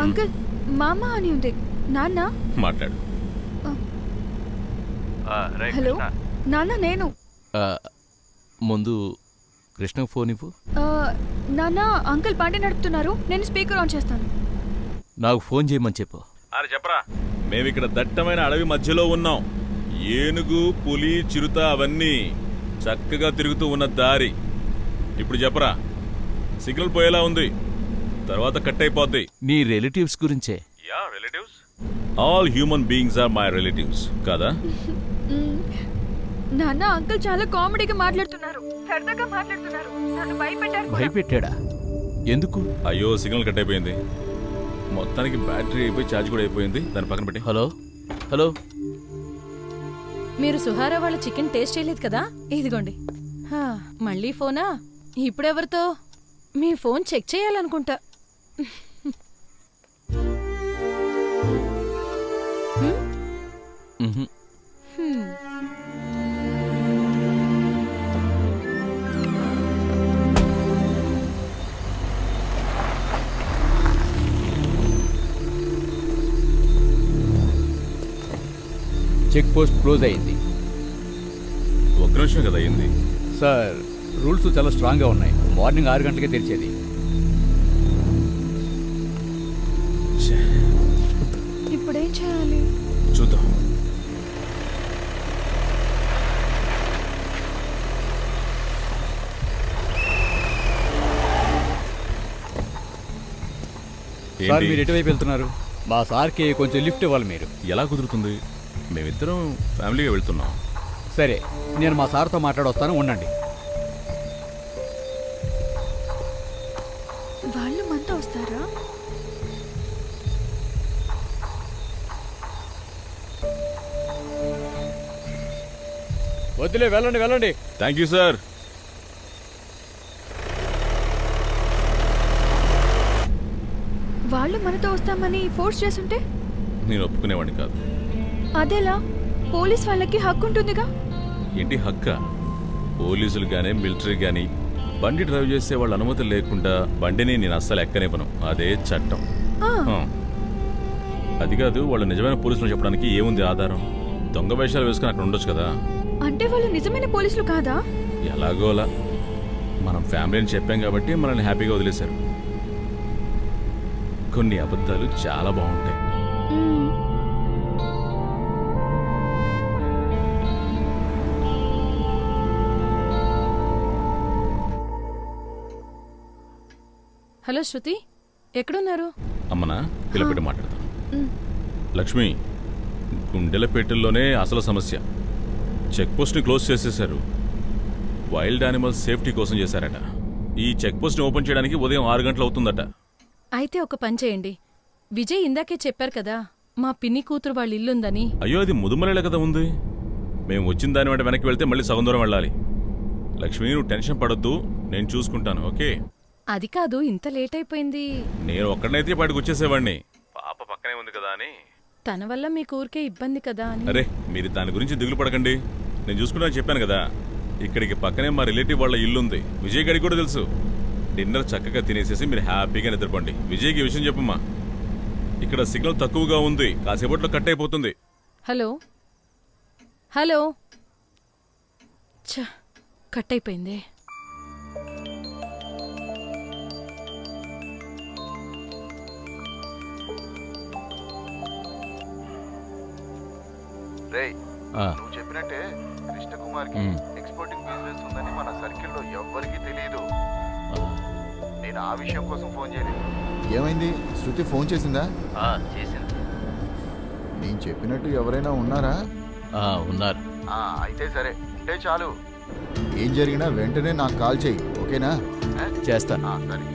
Uncle మామ అని ఉంది. నాన్న మాట్లాడు. హలో నాన్న, నేను ముందు కృష్ణ ఫోన్ ఇవ్వు. నాన్న అంకుల్ బండి నడుపుతున్నారు, నేను స్పీకర్ ఆన్ చేస్తాను. నాకు ఫోన్ చేయమని చెప్పు. అరే చెప్పరా. మేమిక్కడ దట్టమైన అడవి మధ్యలో ఉన్నాం. ఏనుగు, పులి, చిరుత అవన్నీ చక్కగా తిరుగుతూ ఉన్న దారి. ఇప్పుడు చెప్పరా. సిగ్నల్ పోయేలా ఉంది, తర్వాత కట్ అయిపోద్ది. నీ రిలేటివ్స్ గురించే. Yeah, relatives. All human beings are my relatives కదా. నాన్న అంకుల్ చాలా కామెడీగా మాట్లాడుతున్నారు, సరదాగా మాట్లాడుతున్నారు. నన్ను భయపెట్టారు. భయపెట్టాడా? ఎందుకు? అయ్యో, సిగ్నల్ కట్ అయిపోయింది. మొత్తానికి బ్యాటరీ అయిపోయి ఛార్జ్ కూడా అయిపోయింది. దాని పక్కన పెట్టి. హలో హలో, మీరు సుహారా వాళ్ళ చికెన్ టేస్ట్ చేయలేదు కదా, ఇదిగోండి. మళ్ళీ ఫోనా? ఇప్పుడెవరితో? మీ ఫోన్ చెక్ చేయాలనుకుంటా. చెక్ పోస్ట్ క్లోజ్ అయింది. ఒక్క నిమిషం కదా అయింది. సార్, రూల్స్ చాలా స్ట్రాంగ్గా ఉన్నాయి. మార్నింగ్ 6 గంటలకే తెరిచేది. ఇప్పుడేం చేయాలి? చూద్దాం. సార్, మీరు ఎటువైపు వెళ్తున్నారు? మా సార్కి కొంచెం లిఫ్ట్ ఇవ్వాలి మీరు. ఎలా కుదురుతుంది? మేమిద్దరం ఫ్యామిలీగా వెళ్తున్నాం. సరే, నేను మా సార్తో మాట్లాడొస్తాను, ఉండండి. వాళ్ళు మనతో వస్తారా? వద్దులే, వెళ్ళండి వెళ్ళండి. Thank you sir. వాళ్ళు మనతో వస్తామని ఫోర్స్ చేస్తుంటే నేను ఒప్పుకునేవాడిని కాదు. అదేలా? పోలీస్ వాళ్ళకి హక్కు ఉంటుందిగా. ఏంటి హక్క? పోలీసులు గానీ మిలిటరీ గానీ బండి డ్రైవ్ చేసే వాళ్ళ అనుమతి లేకుండా బండిని నేను అస్సలు ఎక్కనివ్వను. అదే చట్టం. అది కాదు, వాళ్ళు నిజమైన పోలీసులు చెప్పడానికి ఏముంది ఆధారం? దొంగ వేషాలు వేసుకుని అక్కడ ఉండొచ్చు కదా. అంటే వాళ్ళు నిజమైన పోలీసులు కాదా? ఎలాగోలా మనం ఫ్యామిలీని చెప్పాం కాబట్టి మనల్ని హ్యాపీగా వదిలేశారు. కొన్ని అబద్ధాలు చాలా బాగుంటాయి. హలో శృతి, ఎక్కడున్నారు? అమ్మనా, పిల్లపెట్టి మాట్లాడతాను. లక్ష్మి, గుండెలపేటల్లోనే అసలు సమస్య. చెక్ పోస్ట్ని క్లోజ్ చేసేశారు. వైల్డ్ యానిమల్స్ సేఫ్టీ కోసం చేశారట. ఈ చెక్ పోస్ట్ని ఓపెన్ చేయడానికి ఉదయం 6 గంటలు అవుతుందట. అయితే ఒక పని చేయండి. విజయ్ ఇందాకే చెప్పారు కదా, మా పిన్ని కూతురు వాళ్ళ ఇల్లుందని. అయ్యో, అది ముదుమలేలా కదా ఉంది. మేము వచ్చిన దాని వెంట వెనక్కి వెళ్తే మళ్ళీ సగం దూరం వెళ్ళాలి. లక్ష్మి, నువ్వు టెన్షన్ పడొద్దు, నేను చూసుకుంటాను. ఓకే? అది కాదు, ఇంత లేట్ అయిపోయింది. నేను ఒక్కడనైతే పాటికి వచ్చేసేవాడిని. పాప పక్కనే ఉంది కదా అని. తన వల్ల మీ ఊరికే ఇబ్బంది కదా అని. అరే, మీరు దాని గురించి దిగులు పడకండి, నేను చూసుకుంటానని చెప్పాను కదా. ఇక్కడికి పక్కనే మా రిలేటివ్ వాళ్ళ ఇల్లుంది. విజయ్ గడికి కూడా తెలుసు. డిన్నర్ చక్కగా తినేసేసి మీరు హ్యాపీగా నిద్రపోండి. విజయ్కి విషయం చెప్పమ్మా. ఇక్కడ సిగ్నల్ తక్కువగా ఉంది, కాసేపట్లో కట్ అయిపోతుంది. హలో హలో, కట్ అయిపోయింది. నువ్వు చెప్పినట్టే కృష్ణకుమార్కి ఎక్స్పోర్టింగ్ బిజినెస్ ఉందని మన సర్కిల్లో ఎవ్వరికీ తెలియదు. నేను ఆ విషయం కోసం ఫోన్ చేయలేదు. ఏమైంది? శృతి ఫోన్ చేసిందా? చేసింది. నేను చెప్పినట్టు ఎవరైనా ఉన్నారా? ఉన్నారు. అయితే సరే, ఉంటే చాలు. ఏం జరిగినా వెంటనే నాకు కాల్ చేయి, ఓకేనా? చేస్తా. సరే.